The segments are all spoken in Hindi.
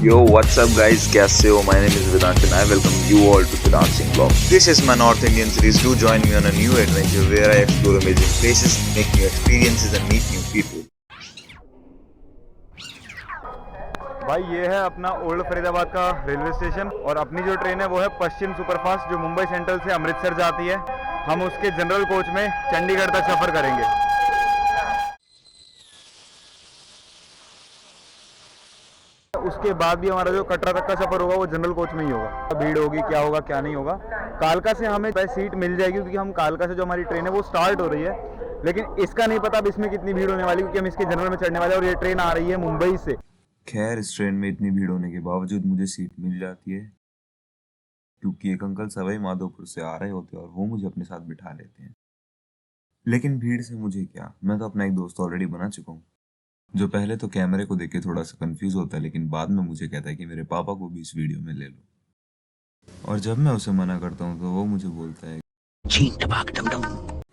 Yo, what's up guys? कैसे हो? My name is Vedant and I welcome you all to the Dancing Vlog. This is my North Indian series. Do join me on a new adventure where I explore amazing places, make new experiences and meet new people. भाई ये है अपना ओल्ड फरीदाबाद का रेलवे स्टेशन और अपनी जो ट्रेन है वो है पश्चिम सुपरफास्ट जो मुंबई सेंट्रल से अमृतसर जाती है। हम उसके जनरल कोच में चंडीगढ़ तक सफ़र करेंगे। उसके बाद भी हमारा जो कटरा तक का सफ़र होगा वो जनरल कोच में ही होगा। भीड़ होगी, क्या होगा क्या नहीं होगा। कालका से हमें सीट मिल जाएगी क्योंकि हम कालका से जो हमारी ट्रेन है वो स्टार्ट हो रही है, लेकिन इसका नहीं पता अब इसमें कितनी भीड़ होने वाली क्योंकि हम इसके जनरल में चढ़ने वाले हैं और ये ट्रेन आ रही है मुंबई से। खैर, इस ट्रेन में इतनी भीड़ होने के बावजूद मुझे सीट मिल जाती है क्योंकि एक अंकल सवाई माधोपुर से आ रहे होते हैं और वो मुझे अपने साथ बिठा लेते हैं। लेकिन भीड़ से मुझे क्या, मैं तो अपना एक दोस्त ऑलरेडी बना चुका हूँ जो पहले तो कैमरे को देख के थोड़ा सा कंफ्यूज होता है, लेकिन बाद में मुझे कहता है कि मेरे पापा को भी इस वीडियो में ले लो। और जब मैं उसे मना करता हूँ तो वो मुझे बोलता है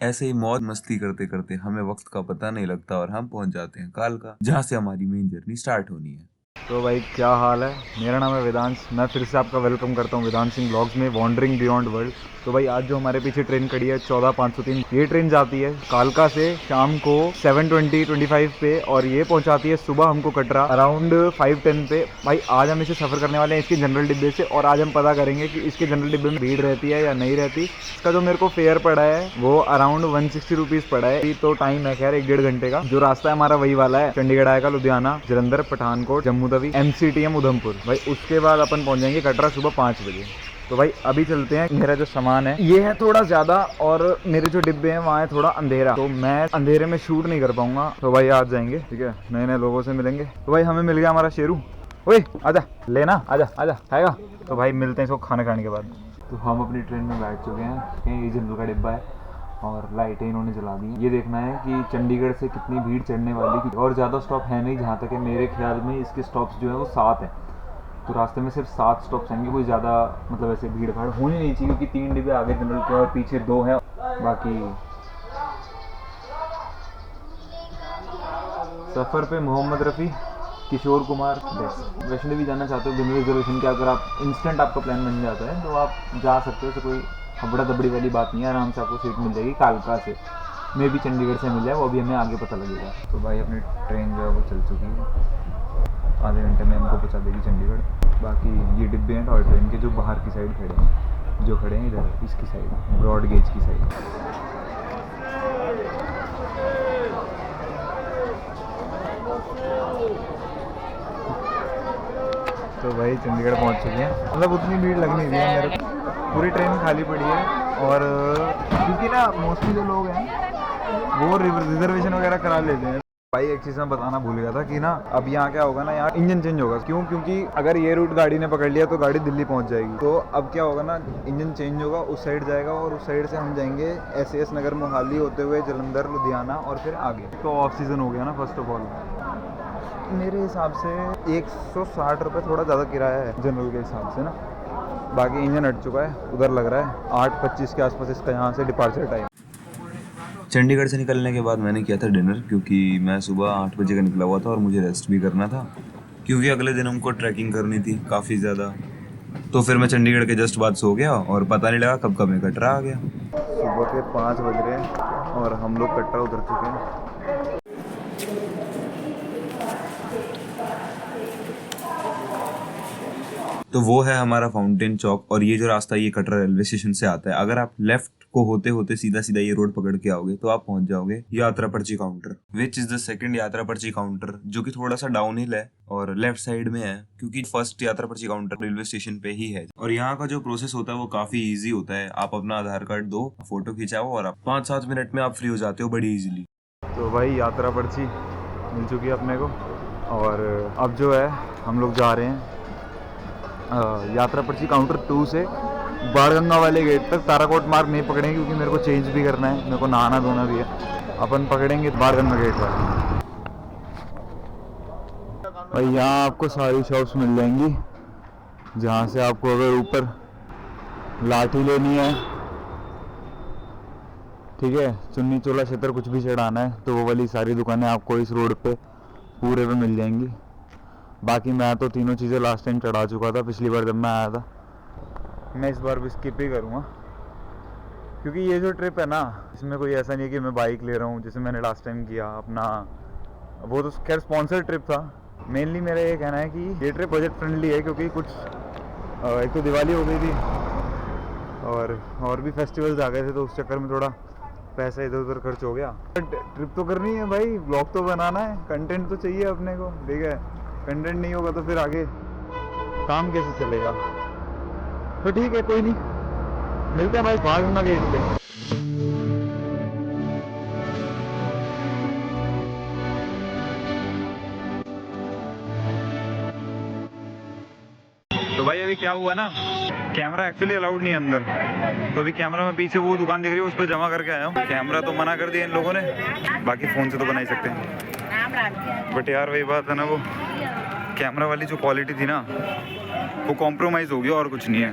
ऐसे ही मौज मस्ती करते करते हमें वक्त का पता नहीं लगता और हम पहुंच जाते हैं कालका, जहाँ से हमारी मेन जर्नी स्टार्ट होनी है। तो भाई क्या हाल है, मेरा नाम है वेदांश। मैं फिर से आपका वेलकम करता हूँ वेदांत सिंह ब्लॉग्स में, वॉन्डरिंग बियॉन्ड वर्ल्ड। तो भाई आज जो हमारे पीछे ट्रेन खड़ी है 14503, ये ट्रेन जाती है कालका से शाम को 7:25 पे और ये पहुँचाती है सुबह हमको कटरा अराउंड 5:10 पे। भाई आज हम इसे सफ़र करने वाले हैं इसके जनरल डिब्बे से और आज हम पता करेंगे कि इसके जनरल डिब्बे में भीड़ रहती है या नहीं रहती। इसका जो मेरे को फेयर पड़ा है वो अराउंड 160 रुपीज़ पड़ा है। तो टाइम है खैर 1-1.5 घंटे का। जो रास्ता है हमारा वही वाला है, चंडीगढ़ आएगा, लुधियाना, जलंधर, पठानकोट, जम्मू तवी, MCTM उधमपुर। भाई उसके बाद अपन पहुंच जाएंगे कटरा सुबह 5 बजे। तो भाई अभी चलते हैं। मेरा जो सामान है ये है थोड़ा ज़्यादा और मेरे जो डिब्बे हैं वहाँ है थोड़ा अंधेरा, तो मैं अंधेरे में शूट नहीं कर पाऊंगा। तो भाई आज जाएंगे, ठीक है, नए नए लोगों से मिलेंगे। तो भाई हमें मिल गया हमारा शेरू। ओए आजा लेना, आजा आजा खाएगा। तो भाई मिलते हैं इसको खाना खाने के बाद। तो हम अपनी ट्रेन में बैठ चुके हैं, ये जनरल का डिब्बा है और लाइटें इन्होंने जला दी। ये देखना है कि चंडीगढ़ से कितनी भीड़ चढ़ने वाली थी और ज़्यादा स्टॉप है नहीं, जहाँ तक है मेरे ख्याल में इसके स्टॉप्स जो है वो 7 है। तो रास्ते में सिर्फ 7 स्टॉप्स आएंगे, कोई ज़्यादा मतलब ऐसे भीड़ भाड़ होनी नहीं चाहिए क्योंकि 3 डिब्बे आगे जनरल के और पीछे 2 हैं। बाकी सफ़र पे मोहम्मद रफ़ी, किशोर कुमार, बस। वैष्णो देवी जाना चाहते हो बिना रिजर्वेशन के, अगर आप इंस्टेंट आपका प्लान बन जाता है तो आप जा सकते हो। तो कोई हबड़ा दबड़ी वाली बात नहीं है, आराम से आपको सीट मिल जाएगी। कालका से मे भी चंडीगढ़ से मिल जाए, वो अभी हमें आगे पता लगेगा। तो भाई अपनी ट्रेन जो है वो चल चुकी है, आधे घंटे में हमको पहुंचा देगी चंडीगढ़। बाकी ये डिब्बे हैं टॉय ट्रेन के जो बाहर की साइड खड़े हैं, जो खड़े हैं इधर इसकी साइड, ब्रॉड गेज की साइड। तो भाई चंडीगढ़ पहुंच चुके हैं, मतलब उतनी भीड़ लग नहीं रही है मेरे को, पूरी ट्रेन खाली पड़ी है। और क्योंकि ना मोस्टली जो लोग हैं वो रिजर्वेशन वगैरह करा लेते हैं। भाई एक चीज़ मैं बताना भूल गया था कि ना अब यहाँ क्या होगा ना, यहाँ इंजन चेंज होगा। क्यों? क्योंकि अगर ये रूट गाड़ी ने पकड़ लिया तो गाड़ी दिल्ली पहुँच जाएगी। तो अब क्या होगा ना, इंजन चेंज होगा, उस साइड जाएगा और उस साइड से हम जाएंगे SAS नगर मोहाली होते हुए जलंधर, लुधियाना और फिर आगे। तो ऑफ सीज़न हो गया ना फर्स्ट ऑफ ऑल। मेरे हिसाब से 160 रुपये थोड़ा ज़्यादा किराया है जनरल के हिसाब से ना। बाकी इंजन हट चुका है, उधर लग रहा है 8:25 के आसपास इसका यहाँ से डिपार्चर टाइम। चंडीगढ़ से निकलने के बाद मैंने किया था डिनर, क्योंकि मैं सुबह 8 बजे का निकला हुआ था और मुझे रेस्ट भी करना था क्योंकि अगले दिन हमको ट्रैकिंग करनी थी काफ़ी ज़्यादा। तो फिर मैं चंडीगढ़ के जस्ट बाद सो गया और पता नहीं लगा कब मैं कटरा आ गया। सुबह के 5 बज रहे हैं और हम लोग कटरा उतर चुके हैं। तो वो है हमारा फाउंटेन चौक और ये जो रास्ता ये कटरा रेलवे स्टेशन से आता है। अगर आप लेफ्ट को होते होते सीधा सीधा ये रोड पकड़ के आओगे तो आप पहुंच जाओगे यात्रा पर्ची counter, which is the second यात्रा पर्ची काउंटर, जो कि थोड़ा सा डाउन हिल है और लेफ्ट साइड में है क्योंकि फर्स्ट यात्रा पर्ची काउंटर रेलवे स्टेशन पे ही है। और यहाँ का जो प्रोसेस होता है वो काफी ईजी होता है। आप अपना आधार कार्ड दो, फोटो खिंचाओ और 5-7 मिनट में आप फ्री हो जाते हो बड़ी इजीली। तो भाई यात्रा पर्ची मिल चुकी है अपने को और अब जो है हम लोग जा रहे हैं यात्रा पर्ची काउंटर 2 से बाणगंगा वाले गेट तक। ताराकोट मार्ग नहीं पकड़ेंगे क्योंकि मेरे को चेंज भी करना है, मेरे को नहाना धोना भी है। अपन पकड़ेंगे बाणगंगा गेट पर। भाई यहाँ आपको सारी शॉप्स मिल जाएंगी, जहाँ से आपको अगर ऊपर लाठी लेनी है, ठीक है, चुन्नी चोला छतर कुछ भी चढ़ाना है तो वो वाली सारी दुकानें आपको इस रोड पे पूरे पे मिल जाएंगी। बाकी मैं तो तीनों चीज़ें लास्ट टाइम चढ़ा चुका था पिछली बार जब मैं आया था। मैं इस बार भी स्किप ही करूँगा, क्योंकि ये जो ट्रिप है ना, इसमें कोई ऐसा नहीं है कि मैं बाइक ले रहा हूँ जैसे मैंने लास्ट टाइम किया अपना। वो तो खैर स्पॉन्सर ट्रिप था। मेनली मेरा ये कहना है कि ये ट्रिप बजट फ्रेंडली है, क्योंकि कुछ एक तो दिवाली हो गई थी और भी फेस्टिवल्स आ गए थे, तो उस चक्कर में थोड़ा पैसा इधर उधर खर्च हो गया। ट्रिप तो करनी है भाई, ब्लॉग तो बनाना है, कंटेंट तो चाहिए अपने को, ठीक है। कंटेंट नहीं होगा तो फिर आगे काम कैसे चलेगा। तो ठीक है, कोई नहीं, मिलते हैं भाई बाढ़गंगा गेट पे। तो भाई अभी क्या हुआ ना, कैमरा एक्चुअली अलाउड नहीं है अंदर, तो अभी कैमरा में पीछे वो दुकान दिख रही है उस पर जमा करके आया हूँ। कैमरा तो मना कर दिया इन लोगों ने, बाकी फ़ोन से तो बना ही सकते हैं। बट यार वही बात है ना, वो कैमरा वाली जो क्वालिटी थी ना वो कॉम्प्रोमाइज़ हो गया और कुछ नहीं है।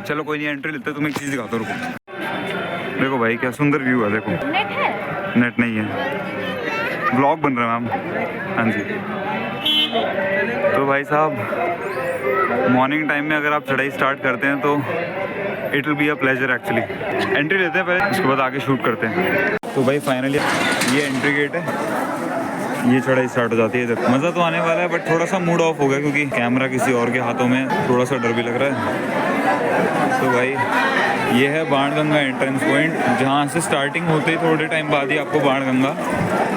चलो कोई नहीं, एंट्री लेते, तुम्हें एक चीज़ दिखाता हूँ, रुको। देखो भाई क्या सुंदर व्यू है, देखो। नेट नहीं है, ब्लॉग बन रहा है मैम। हाँ जी। तो भाई साहब मॉर्निंग टाइम में अगर आप चढ़ाई स्टार्ट करते हैं तो it will be a pleasure actually. Entry लेते हैं पहले, उसके बाद आगे शूट करते हैं। तो भाई फाइनली ये एंट्री गेट है, ये चढ़ाई स्टार्ट हो जाती है इधर। मज़ा तो आने वाला है, बट थोड़ा सा मूड ऑफ हो गया क्योंकि कैमरा किसी और के हाथों में, थोड़ा सा डर भी लग रहा है। तो भाई ये है बाणगंगा एंट्रेंस पॉइंट, जहाँ से स्टार्टिंग होते ही थोड़े टाइम बाद ही आपको बाणगंगा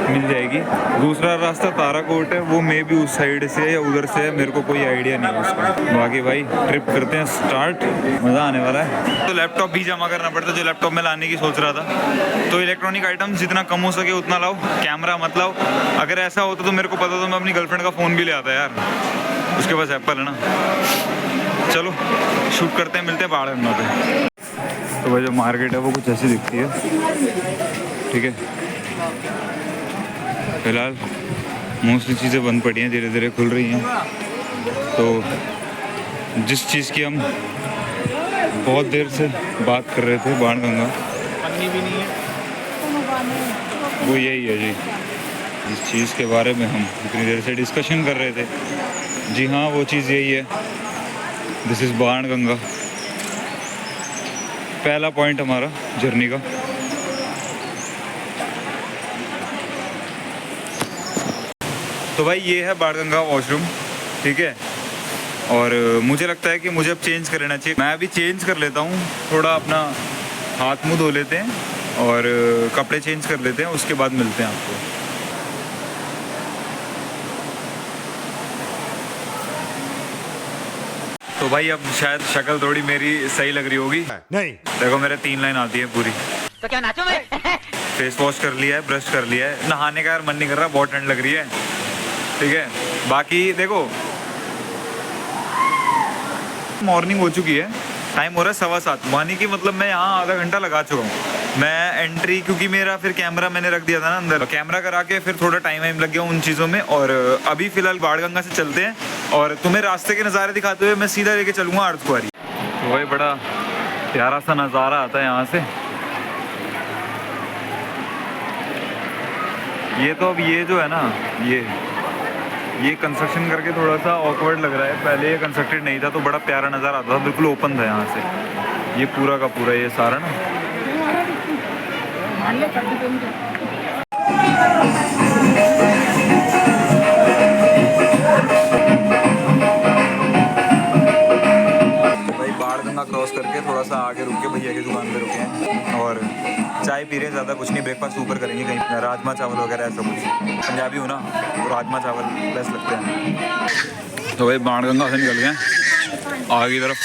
मिल जाएगी। दूसरा रास्ता ताराकोट है, वो मे भी उस साइड से या उधर से है, मेरे को कोई आइडिया नहीं है उसका। बाकी भाई ट्रिप करते हैं स्टार्ट, मज़ा आने वाला है। तो लैपटॉप भी जमा करना पड़ता है, जो लैपटॉप में लाने की सोच रहा था। तो इलेक्ट्रॉनिक आइटम जितना कम हो सके उतना लाओ, कैमरा मत लाओ। अगर ऐसा होता तो मेरे को पता तो मैं अपनी गर्लफ्रेंड का फ़ोन भी ले आता यार, उसके पास एप्पल है ना। चलो शूट करते हैं, मिलते हैं बाणगंगा पे। तो भाई जो मार्केट है वो कुछ ऐसी दिखती है, ठीक है। फिलहाल मोस्टली चीज़ें बंद पड़ी हैं, धीरे धीरे खुल रही हैं। तो जिस चीज़ की हम बहुत देर से बात कर रहे थे, बाणगंगा, वो यही है जी। जिस चीज़ के बारे में हम इतनी देर से डिस्कशन कर रहे थे, जी हाँ वो चीज़ यही है। दिस इज़ बाणगंगा, पहला पॉइंट हमारा जर्नी का। तो भाई ये है बाणगंगा वॉशरूम, ठीक है। और मुझे लगता है कि मुझे अब चेंज कर लेना चाहिए। मैं अभी चेंज कर लेता हूँ, थोड़ा अपना हाथ मुँह धो लेते हैं और कपड़े चेंज कर लेते हैं, उसके बाद मिलते हैं आपको। तो भाई अब शायद शक्ल थोड़ी मेरी सही लग रही होगी, नहीं देखो मेरे 3 लाइन आती है पूरी। तो क्या नाचो मैं? फेस वॉश कर लिया है, ब्रश कर लिया है, नहाने का यार मन नहीं कर रहा, बहुत ठंड लग रही है, ठीक है। बाकी देखो मॉर्निंग हो चुकी है, टाइम हो रहा है 7:15, मानी कि मतलब मैं यहाँ आधा घंटा लगा चुका हूँ। मैं एंट्री, क्योंकि मेरा फिर कैमरा मैंने रख दिया था ना अंदर, कैमरा करा के फिर थोड़ा टाइम लग गया उन चीज़ों में। और अभी फ़िलहाल बाणगंगा से चलते हैं और तुम्हें रास्ते के नज़ारे दिखाते हुए मैं सीधा लेके चलूँगा अर्धकुंवारी। तो भाई बड़ा प्यारा सा नज़ारा आता है यहाँ से। ये तो अब ये जो है ना, ये कंस्ट्रक्शन करके थोड़ा सा ऑकवर्ड लग रहा है। पहले ये कंस्ट्रक्टेड नहीं था तो बड़ा प्यारा नज़ारा आता था, बिल्कुल ओपन था यहाँ से। ये पूरा का पूरा ये सारा ना, भाई बाणगंगा क्रॉस करके थोड़ा सा आगे रुक के भैया की दुकान पे रुके हैं और चाय पी रहे हैं। ज़्यादा कुछ नहीं, ब्रेकफास्ट ऊपर करेंगे कहीं, राजमा चावल वगैरह ऐसा कुछ। पंजाबी हो ना तो राजमा चावल बेस्ट लगते हैं। तो भाई बाणगंगा से निकल गए आगे की तरफ।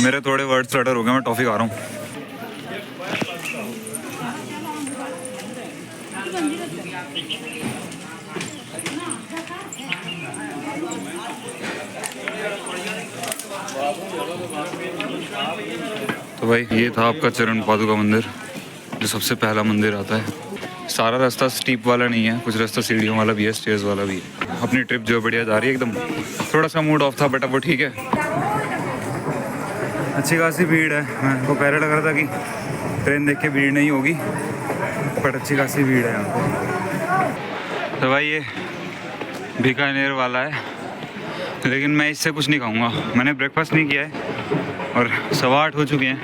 मेरे थोड़े वर्ड स्लटर हो गए, मैं टॉफ़ी खा रहा हूँ। तो भाई ये था आपका चरण पादुका मंदिर, जो सबसे पहला मंदिर आता है। सारा रास्ता स्टीप वाला नहीं है, कुछ रास्ता सीढ़ियों वाला भी है, स्टेयर्स वाला भी है। अपनी ट्रिप जो बढ़िया जा रही है एकदम। थोड़ा सा मूड ऑफ था बट अब वो ठीक है। अच्छी खासी भीड़ है, मेरे को पहले लग रहा था कि ट्रेन देख के भीड़ नहीं होगी, बट अच्छी खासी भीड़ है यहाँ पे। तो भाई ये बीकानेर वाला है, लेकिन मैं इससे कुछ नहीं खाऊंगा। मैंने ब्रेकफास्ट नहीं किया है और 8:15 हो चुके हैं।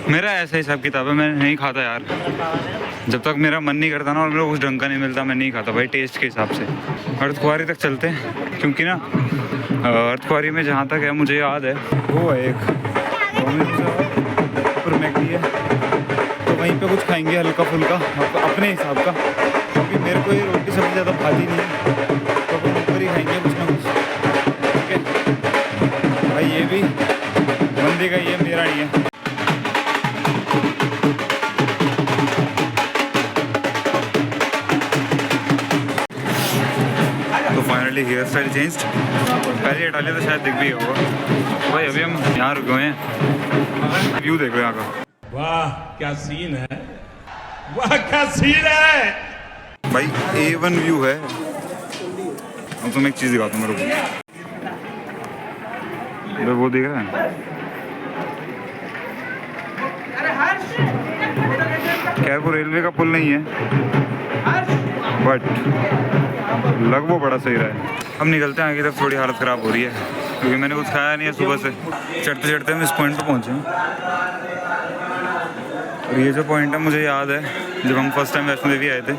मेरा ऐसा हिसाब किताब है, मैं नहीं खाता यार। जब तक मेरा मन नहीं करता ना और मेरे को कुछ ढंग का नहीं मिलता, मैं नहीं खाता भाई, टेस्ट के हिसाब से। अर्धकुंवारी तक चलते हैं, क्योंकि ना अर्धकुंवारी में जहाँ तक है मुझे याद है वो है एक ऊपर मैगडी है, तो वहीं पे कुछ खाएंगे हल्का फुल्का अपने हिसाब का, क्योंकि मेरे को ये रोटी सबसे ज़्यादा भाती नहीं है, तो अपन ऊपर ही खाएंगे कुछ ना कुछ। ठीक है भाई, ये भी बंदे का, ये मेरा नहीं है। तो फाइनली हेयर स्टाइल चेंज्ड। पहले हटा लिया तो शायद दिख भी होगा। भाई अभी हम यहाँ रुके हुए हैं, व्यू देख रहे हैं यहाँ का। वाह क्या सीन है, वाह क्या सीन है भाई A1 व्यू है। अब तुम्हें एक चीज़ दिखाता हूँ मेरे को, वो दिख रहा है, क्या वो रेलवे का पुल नहीं है, बट लग वो बड़ा सही रहा है। हम निकलते हैं आगे, तब थोड़ी हालत ख़राब हो रही है क्योंकि मैंने कुछ खाया नहीं है सुबह से। चढ़ते चढ़ते हम इस पॉइंट पे पहुँचे हैं, और ये जो पॉइंट है मुझे याद है जब हम फर्स्ट टाइम वैष्णो देवी आए थे,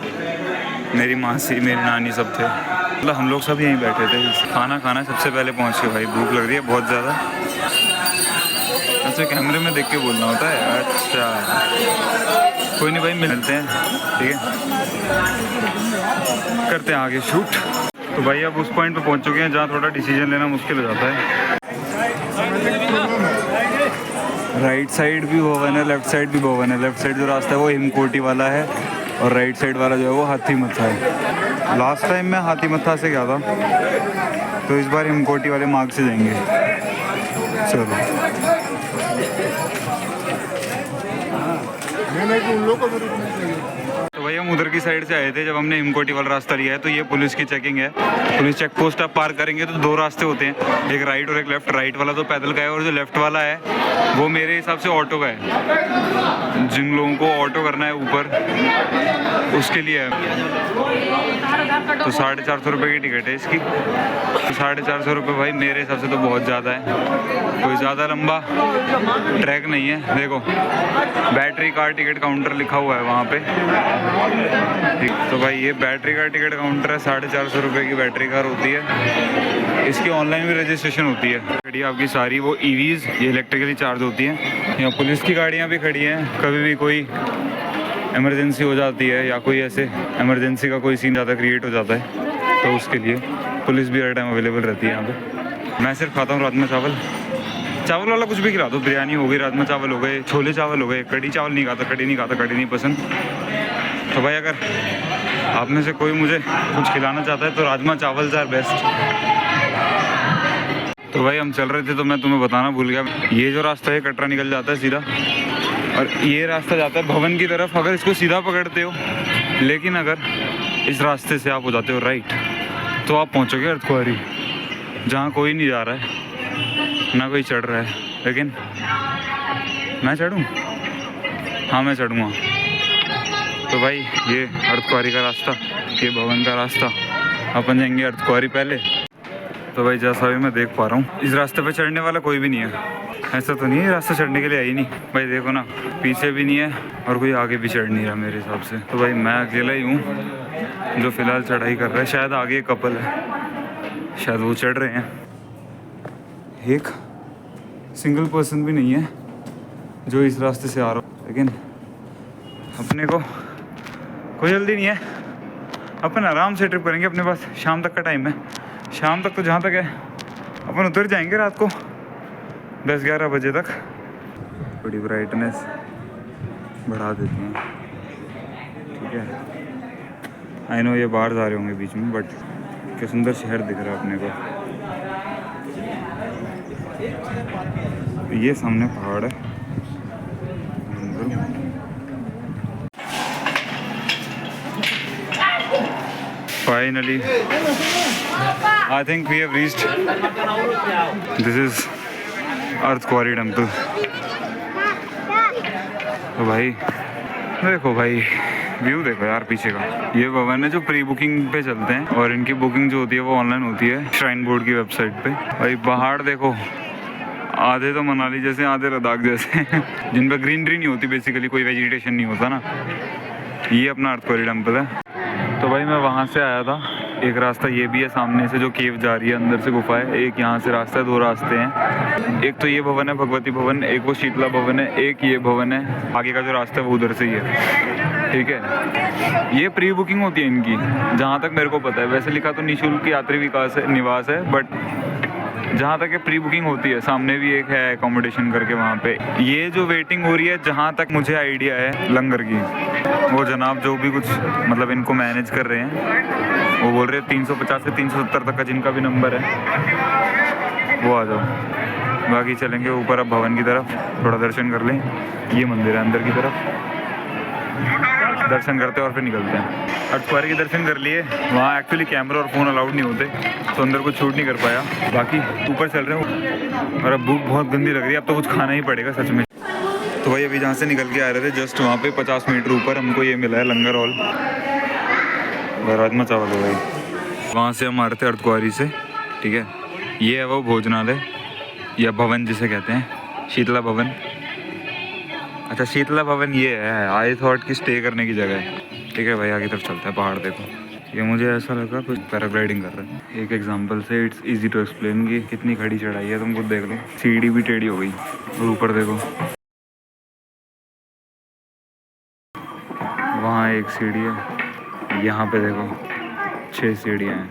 मेरी मासी मेरी नानी सब थे, मतलब हम लोग सब यहीं बैठे थे। खाना खाना सबसे पहले पहुँच के, भाई भूख लग रही है बहुत ज़्यादा। अच्छा कैमरे में देख के बोलना होता है, अच्छा कोई नहीं भाई, मिलते हैं ठीक है, करते हैं आगे शूट। तो भाई अब उस पॉइंट पे पहुंच चुके हैं जहाँ थोड़ा डिसीजन लेना मुश्किल हो जाता है। राइट साइड भी भवन है, लेफ्ट साइड भी भवन है। लेफ्ट साइड जो रास्ता है वो हिमकोटी वाला है, और राइट साइड वाला जो है वो हाथीमत्था है। लास्ट टाइम मैं हाथीमत्था से गया था, तो इस बार हिमकोटी वाले मार्ग से जाएंगे। चलो तो भाई हम उधर की साइड से आए थे। जब हमने हिमकोटी वाला रास्ता लिया है तो ये पुलिस की चेकिंग है, पुलिस चेक पोस्ट आप पार करेंगे तो 2 रास्ते होते हैं, एक राइट और एक लेफ्ट। राइट वाला तो पैदल का है, और जो लेफ्ट वाला है वो मेरे हिसाब से ऑटो का है। जिन लोगों को ऑटो करना है ऊपर उसके लिए है। तो 450 रुपये की टिकट है इसकी। तो 450 रुपये भाई मेरे हिसाब से तो बहुत ज़्यादा है, कोई ज़्यादा लंबा ट्रैक नहीं है। देखो बैटरी कार टिकट काउंटर लिखा हुआ है वहाँ पे, ठीक। तो भाई ये बैटरी कार टिकट काउंटर है, 450 रुपये की बैटरी कार होती है। इसकी ऑनलाइन भी रजिस्ट्रेशन होती है। गाड़ी आपकी सारी वो EVs, ये इलेक्ट्रिकली चार्ज होती हैं। यहाँ पुलिस की गाड़ियाँ भी खड़ी हैं, कभी भी कोई इमरजेंसी हो जाती है या कोई ऐसे इमरजेंसी का कोई सीन ज़्यादा क्रिएट हो जाता है तो उसके लिए पुलिस भी हर टाइम अवेलेबल रहती है यहाँ पे। मैं सिर्फ खाता हूँ राजमा चावल, चावल वाला कुछ भी खिला दो, बिरयानी हो गई, राजमा चावल हो गए, छोले चावल हो गए। कड़ी चावल नहीं खाता, कड़ी नहीं खाता, कड़ी नहीं पसंद। तो भाई अगर आप में से कोई मुझे कुछ खिलाना चाहता है तो राजमा चावल आर बेस्ट। तो भाई हम चल रहे थे तो मैं तुम्हें बताना भूल गया, ये जो रास्ता है कटरा निकल जाता है सीधा, और ये रास्ता जाता है भवन की तरफ। अगर इसको सीधा पकड़ते हो, लेकिन अगर इस रास्ते से आप हो जाते हो राइट, तो आप पहुंचोगे अर्धकुंवारी, जहाँ कोई नहीं जा रहा है, ना कोई चढ़ रहा है। लेकिन मैं चढ़ूँ? हाँ मैं चढ़ूँगा। तो भाई ये अर्धकुंवारी का रास्ता, ये भवन का रास्ता, अपन जाएंगे अर्धकुंवारी पहले। तो भाई जैसा भी मैं देख पा रहा हूँ, इस रास्ते पे चढ़ने वाला कोई भी नहीं है। ऐसा तो नहीं है रास्ता चढ़ने के लिए आई नहीं भाई, देखो ना पीछे भी नहीं है और कोई आगे भी चढ़ नहीं रहा मेरे हिसाब से। तो भाई मैं अकेला ही हूँ जो फ़िलहाल चढ़ाई कर रहा है। शायद आगे एक कपल है, शायद वो चढ़ रहे हैं। एक सिंगल पर्सन भी नहीं है जो इस रास्ते से आ रहा हो, लेकिन अपने को कोई जल्दी नहीं है, अपन आराम से ट्रिप करेंगे। अपने पास शाम तक का टाइम है, शाम तक तो जहाँ तक है अपन उतर जाएंगे रात को 10-11 बजे तक। थोड़ी ब्राइटनेस बढ़ा देते हैं, ठीक है। आई नो ये बाहर जा रहे होंगे बीच में, बट क्या सुंदर शहर दिख रहा है अपने को। ये सामने पहाड़ है, finally I think we have reached, this is Ardhkuwari temple. तो भाई देखो भाई व्यू देखो यार पीछे का। ये भवन है जो प्री बुकिंग पे चलते हैं और इनकी बुकिंग जो होती है वो ऑनलाइन होती है श्राइन बोर्ड की वेबसाइट पे। भाई पहाड़ देखो, आधे तो मनाली जैसे आधे लद्दाख जैसे जिन पर ग्रीनरी नहीं होती, बेसिकली कोई वेजिटेशन नहीं होता ना। ये अपना अर्धकुंवारी टेम्पल है। तो भाई मैं वहाँ से आया था। एक रास्ता ये भी है सामने से जो केव जा रही है, अंदर से गुफा है। एक यहाँ से रास्ता है, 2 रास्ते हैं। एक तो ये भवन है भगवती भवन, एक वो शीतला भवन है, एक ये भवन है। आगे का जो रास्ता है वो उधर से ही है, ठीक है। ये प्री बुकिंग होती है इनकी, जहाँ तक मेरे को पता है। वैसे लिखा तो निःशुल्क यात्री विकास है, निवास है, बट जहाँ तक प्री बुकिंग होती है। सामने भी एक है अकोमोडेशन करके वहाँ पे। ये जो वेटिंग हो रही है, जहाँ तक मुझे आइडिया है लंगर की, वो जनाब जो भी कुछ मतलब इनको मैनेज कर रहे हैं, वो बोल रहे हैं 350 से 370 तक का जिनका भी नंबर है वो आ जाओ। बाकी चलेंगे ऊपर अब भवन की तरफ, थोड़ा दर्शन कर लें। ये मंदिर है अंदर की तरफ, दर्शन करते हैं और फिर निकलते हैं। अर्धकुंवारी के दर्शन कर लिए। वहाँ एक्चुअली कैमरा और फ़ोन अलाउड नहीं होते, तो अंदर कुछ शूट नहीं कर पाया। बाकी ऊपर चल रहे हैं और अब भूख बहुत गंदी लग रही है। अब तो कुछ खाना ही पड़ेगा सच में। तो भाई अभी जहाँ से निकल के आ रहे थे, जस्ट वहाँ पे 50 मीटर ऊपर हमको ये मिला है लंगर हॉल, राजमा चावल है भाई। वहाँ से हम आ रहे थे अर्धकुंवारी से, ठीक है। ये है वो भोजनालय या भवन जिसे कहते हैं, शीतला भवन। अच्छा शीतला भवन ये है, आई थॉट की स्टे करने की जगह है, ठीक है भाई। आगे तरफ चलता है, पहाड़ देखो। ये मुझे ऐसा लगा कुछ पैराग्लाइडिंग कर रहा है। एक एग्जांपल से इट्स इजी टू एक्सप्लेन कि कितनी खड़ी चढ़ाई है, तुम खुद देख लो। सीढ़ी भी टेढ़ी हो गई और ऊपर देखो वहाँ एक सीढ़ी है, यहाँ पे देखो 6 सीढ़ियाँ हैं।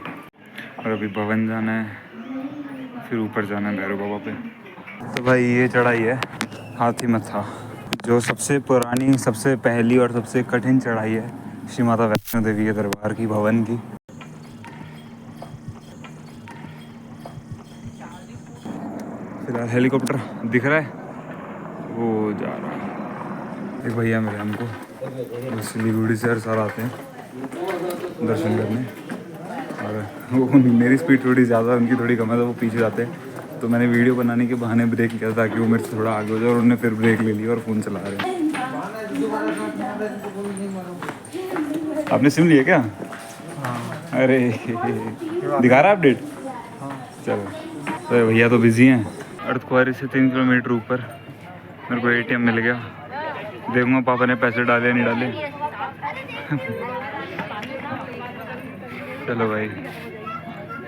और अभी भवन जाना है, फिर ऊपर जाना है भैरव बाबा पे। तो भाई ये चढ़ाई है हाथी मत्था, जो सबसे पुरानी, सबसे पहली और सबसे कठिन चढ़ाई है श्री माता वैष्णो देवी के दरबार की, भवन की। फिलहाल हेलीकॉप्टर दिख रहा है, वो जा रहा है। एक भैया मिले हमको, सिलीगुड़ी से हर साल आते हैं दर्शन करने, और वो मेरी स्पीड थोड़ी ज़्यादा, उनकी थोड़ी कम है, तो वो पीछे जाते हैं। तो मैंने वीडियो बनाने के बहाने ब्रेक किया ताकि वो मेरे से थोड़ा आगे हो जाए, और उन्होंने फिर ब्रेक ले लिया और फ़ोन चला रहे हैं। आपने सिम लिया क्या? हाँ। अरे दिखा रहा है अपडेट? हाँ। चलो तो भैया तो बिजी हैं। अर्धकुंवारी से 3 किलोमीटर ऊपर मेरे को ATM मिल गया। देखूंगा पापा ने पैसे डाले या नहीं डाले। चलो भाई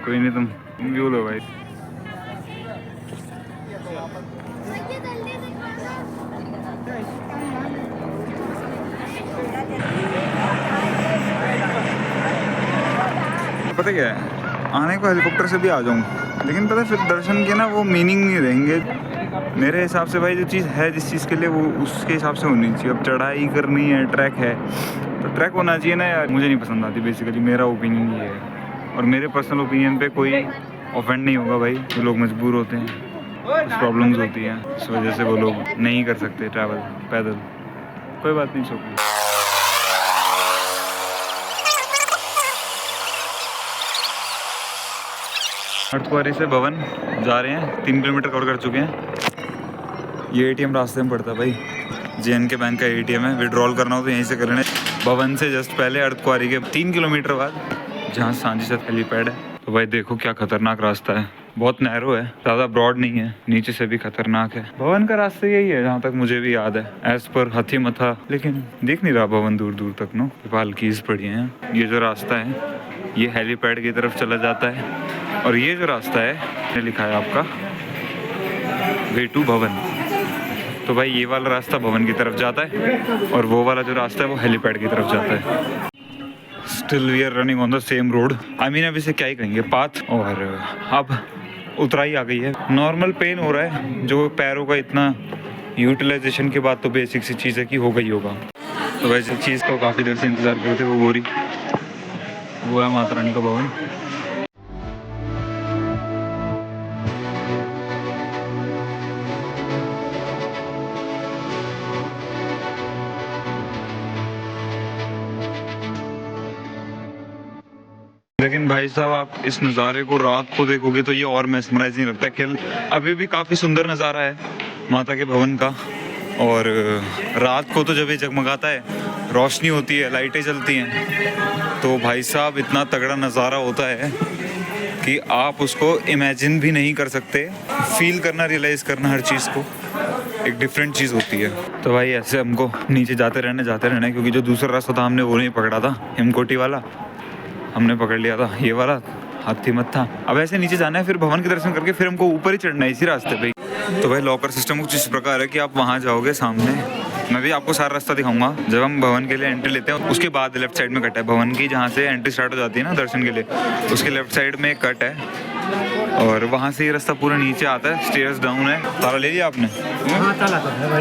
कोई नहीं, तुम व्यू लो भाई। पता क्या है, आने को हेलीकॉप्टर से भी आ जाऊँ, लेकिन पता है फिर दर्शन के ना वो मीनिंग नहीं रहेंगे मेरे हिसाब से। भाई जो चीज़ है जिस चीज़ के लिए, वो उसके हिसाब से होनी चाहिए। अब चढ़ाई करनी है, ट्रैक है तो ट्रैक होना चाहिए ना यार। मुझे नहीं पसंद आती बेसिकली, मेरा ओपिनियन ये है। और मेरे पर्सनल ओपिनियन पे कोई ऑफेंड नहीं होगा भाई। जो लोग मजबूर होते हैं, कुछ प्रॉब्लम्स होती हैं, इस वजह से वो लोग नहीं कर सकते ट्रैवल पैदल, कोई बात नहीं, छोटी। अर्धकुंवारी से भवन जा रहे हैं, 3 किलोमीटर कवर कर चुके हैं। ये ATM रास्ते में पड़ता है भाई, JNK बैंक का ATM है। विड्रॉल करना हो तो यहीं से कर लेना। भवन से जस्ट पहले अर्धकुंवारी के 3 किलोमीटर बाद जहाँ सांझी सत हेलीपैड है। तो भाई देखो क्या खतरनाक रास्ता है, बहुत नैरो है, ज़्यादा ब्रॉड नहीं है, नीचे से भी खतरनाक है। भवन का रास्ता यही है जहाँ तक मुझे भी याद है, एज पर हाथी मथा। लेकिन देख नहीं रहा भवन दूर दूर तक, नो पालकीज पड़ी हैं। ये जो रास्ता है ये हेलीपैड की तरफ चला जाता है, और ये जो रास्ता है लिखा है आपका वे टू भवन। तो भाई ये वाला रास्ता भवन की तरफ जाता है, और वो वाला जो रास्ता है वो हेलीपैड की तरफ जाता है। Still we are running on the same road. I mean अब इसे क्या ही कहेंगे, पाथ। और अब उतराई आ गई है, नॉर्मल पेन हो रहा है जो पैरों का इतना यूटिलाइजेशन के बाद तो बेसिक सी चीज़ है कि हो गई होगा। तो वैसे चीज़ को काफ़ी देर से इंतज़ार करते, वो हो रही, वो है माता रानी का भवन। लेकिन भाई साहब आप इस नज़ारे को रात को देखोगे तो ये और मैस्मराइजिंग लगता है। अभी भी काफ़ी सुंदर नज़ारा है माता के भवन का, और रात को तो जब ये जगमगाता है, रोशनी होती है, लाइटें जलती हैं, तो भाई साहब इतना तगड़ा नज़ारा होता है कि आप उसको इमेजिन भी नहीं कर सकते। फील करना, रियलाइज़ करना हर चीज़ को एक डिफरेंट चीज़ होती है। तो भाई ऐसे हमको नीचे जाते रहना है, क्योंकि जो दूसरा रास्ता था हमने वो नहीं पकड़ा था, हिमकोटी वाला हमने पकड़ लिया था, ये वाला हाथी मत था। अब ऐसे नीचे जाना है, फिर भवन के दर्शन करके फिर हमको ऊपर ही चढ़ना है इसी रास्ते पे। तो भाई लॉकर सिस्टम कुछ इस प्रकार है कि आप वहाँ जाओगे सामने, मैं भी आपको सारा रास्ता दिखाऊंगा। जब हम भवन के लिए एंट्री लेते हैं उसके बाद लेफ्ट साइड में कट है भवन की, जहाँ से एंट्री स्टार्ट हो जाती है ना दर्शन के लिए, उसके लेफ्ट साइड में एक कट है और वहाँ से ये रास्ता पूरा नीचे आता है, स्टेयर्स डाउन है। ताला ले लिया आपने?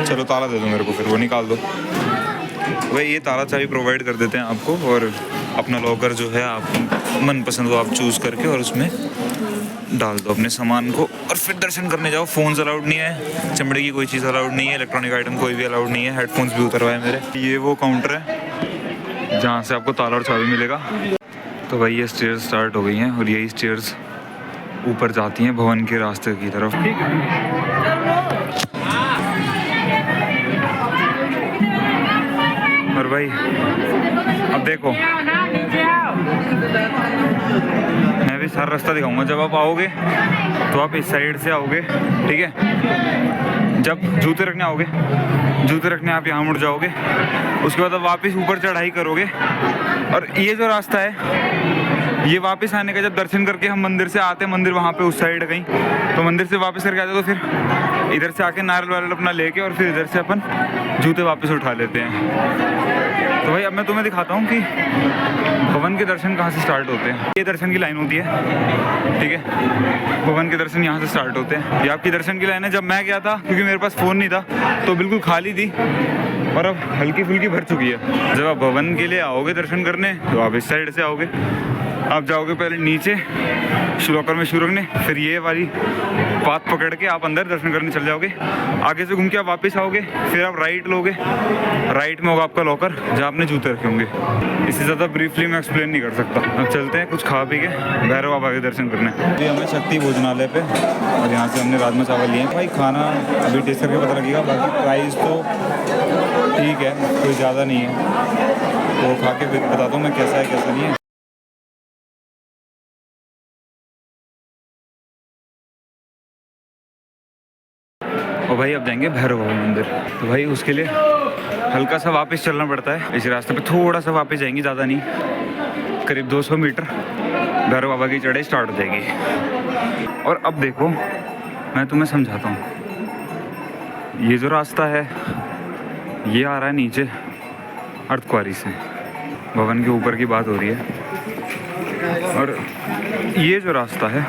चलो ताला दे दो मेरे को, फिर वो निकाल दो भाई। ये ताला चाबी प्रोवाइड कर देते हैं आपको, और अपना लॉकर जो है आप मनपसंद वो आप चूज़ करके और उसमें डाल दो अपने सामान को, और फिर दर्शन करने जाओ। फ़ोन्स अलाउड नहीं है, चमड़े की कोई चीज़ अलाउड नहीं है, इलेक्ट्रॉनिक आइटम कोई भी अलाउड नहीं है, हेडफोन्स भी उतरवाए मेरे। ये वो काउंटर है जहाँ से आपको ताला और चाबी मिलेगा। तो भाई ये स्टेयर्स स्टार्ट हो गई हैं और यही स्टेयर्स ऊपर जाती हैं भवन के रास्ते की तरफ। और भाई अब देखो, मैं भी सारा रास्ता दिखाऊंगा। जब आप आओगे तो आप इस साइड से आओगे, ठीक है। जब जूते रखने आओगे, जूते रखने आप यहाँ मुड़ जाओगे, उसके बाद आप वापस ऊपर चढ़ाई करोगे, और ये जो रास्ता है ये वापस आने का, जब दर्शन करके हम मंदिर से आते हैं, मंदिर वहाँ पे उस साइड कहीं, तो मंदिर से वापस करके आते तो फिर इधर से आके नारियल वारियल अपना लेके और फिर इधर से अपन जूते वापस उठा लेते हैं। तो भाई अब मैं तुम्हें दिखाता हूँ कि भवन के दर्शन कहाँ से स्टार्ट होते हैं। ये दर्शन की लाइन होती है, ठीक है। भवन के दर्शन यहाँ से स्टार्ट होते हैं। ये आपकी दर्शन की लाइन है। जब मैं गया था, क्योंकि मेरे पास फ़ोन नहीं था, तो बिल्कुल खाली थी, और अब हल्की फुल्की भर चुकी है। जब आप भवन के लिए आओगे दर्शन करने, तो आप इस साइड से आओगे, आप जाओगे पहले नीचे लॉकर में शू रखने, फिर ये वाली पाथ पकड़ के आप अंदर दर्शन करने चल जाओगे। आगे से घूम के आप वापस आओगे, फिर आप राइट लोगे, राइट में होगा आपका लॉकर जहाँ आपने जूते रखे होंगे। इससे ज़्यादा ब्रीफली मैं एक्सप्लेन नहीं कर सकता। अब चलते हैं कुछ खा पी के भैरव बाबा के दर्शन करने। अभी हमें शक्ति भोजनालय पे, और यहाँ से हमने राजमा चावल लिए। भाई खाना अभी टेस्ट करके पता लगेगा, बाकी प्राइस तो ठीक है, कोई ज़्यादा नहीं है, तो खा के फिर बताता हूँ मैं कैसा है कैसा नहीं है। और भाई अब जाएंगे भैरव बाबा मंदिर। तो भाई उसके लिए हल्का सा वापस चलना पड़ता है, इस रास्ते पे थोड़ा सा वापस जाएंगे, ज़्यादा नहीं, करीब 200 मीटर भैरव बाबा की चढ़ाई स्टार्ट हो जाएगी। और अब देखो मैं तुम्हें समझाता हूँ। ये जो रास्ता है ये आ रहा है नीचे अर्धकुंवारी से, भवन के ऊपर की बात हो रही है, और ये जो रास्ता है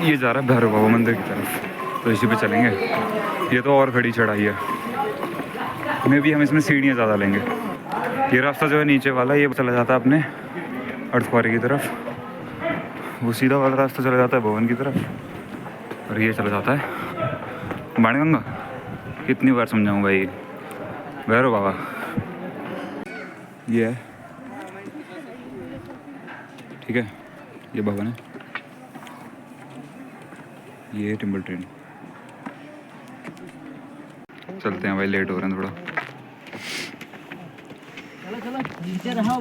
ये जा रहा है भैरव बाबा मंदिर की तरफ। तो इसी पे चलेंगे। ये तो और खड़ी चढ़ाई है, मे भी हम इसमें सीढ़ियाँ ज़्यादा लेंगे। ये रास्ता जो है नीचे वाला, ये चला जाता है अपने अर्धकुंवारी की तरफ, वो सीधा वाला रास्ता चला जाता है भवन की तरफ, और ये चला जाता है बाणगंगा। कितनी बार समझाऊँ भाई, भैरव बाबा ये है, ठीक है। ये भवन है, ये टिम्बल ट्रेन। चलते हैं भाई, लेट हो रहे हैं थोड़ा। चलो चलो नीचे रहो।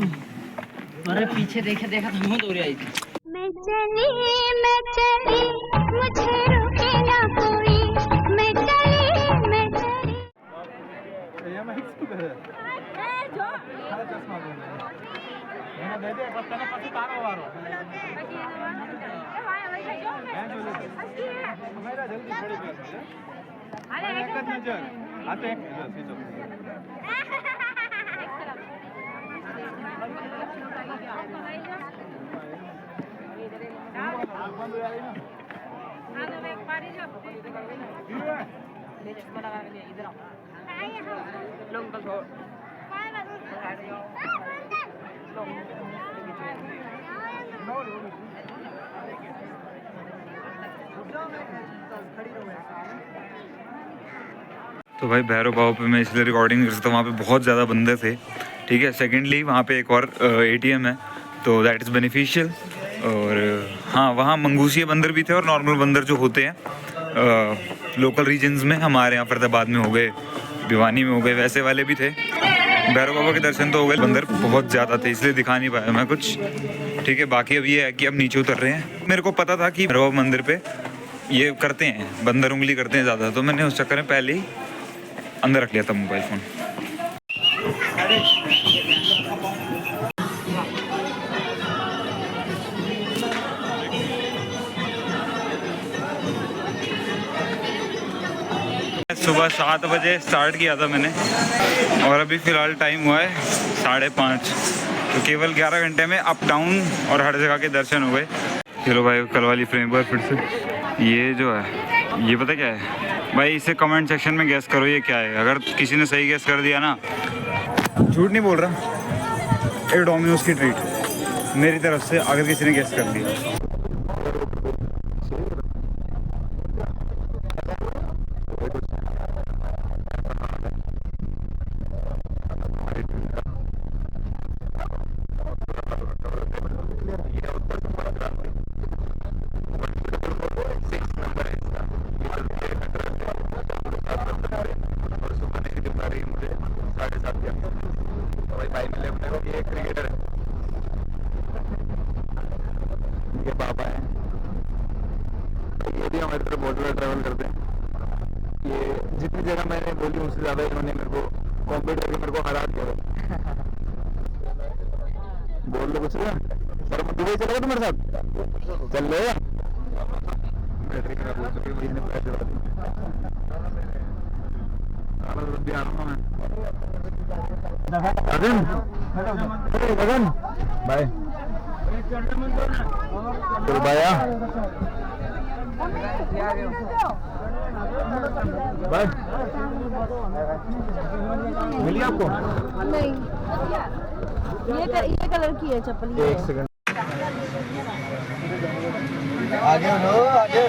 अरे पीछे देखे देखा तो हिम्मत हो रही है। मैं चली मुझे रोके ना कोई, मैं चली तो भाई भैरव बाबा पे मैं इसलिए रिकॉर्डिंग कर सकता हूँ, वहाँ पे बहुत ज़्यादा बंदर थे, ठीक है। सेकेंडली वहाँ पे एक और ATM है, तो दैट इज़ बेनिफिशियल। और हाँ, वहाँ मंगूसिया बंदर भी थे और नॉर्मल बंदर जो होते हैं लोकल रीजन्स में, हमारे यहाँ फरीदाबाद में हो गए, भिवानी में हो गए, वैसे वाले भी थे। भैरव बाबा के दर्शन तो हो गए, बंदर बहुत ज़्यादा थे इसलिए दिखा नहीं पाया मैं कुछ। ठीक है, बाकी अब ये है कि अब नीचे उतर रहे हैं। मेरे को पता था कि भैरव बाबा मंदिर पे ये करते हैं, बंदर उंगली करते हैं ज़्यादा, तो मैंने उस चक्कर में पहले ही अंदर रख लिया था मोबाइल फ़ोन। सुबह 7 बजे स्टार्ट किया था मैंने और अभी फ़िलहाल टाइम हुआ है 5:30, तो केवल 11 घंटे में अप डाउन और हर जगह के दर्शन हो गए। चलो भाई कल वाली फ्रेम पर फिर से। ये जो है ये पता क्या है भाई, इसे कमेंट सेक्शन में गैस करो ये क्या है। अगर किसी ने सही गैस कर दिया ना, झूठ नहीं बोल रहा, एक डोमिनोज की ट्रीट मेरी तरफ से, अगर किसी ने गैस कर दिया। हमारे तरफ बहुत ज़्यादा ट्रैवल करते हैं। ये जितनी जगह मैंने बोली उससे ज़्यादा इन्होंने मेरे को कॉम्पीट करके मेरे को हरा दिया। बोल लो कुछ ना सर, दुबई चलेगा तुम्हारे साथ? चल लो। बैटरी खराब हो चुकी है, पैसे गगन बाय बाया बाय। मिली आपको? नहीं, ये कलर की है चप्पल। एक सेकंड आगे हो, आगे हो।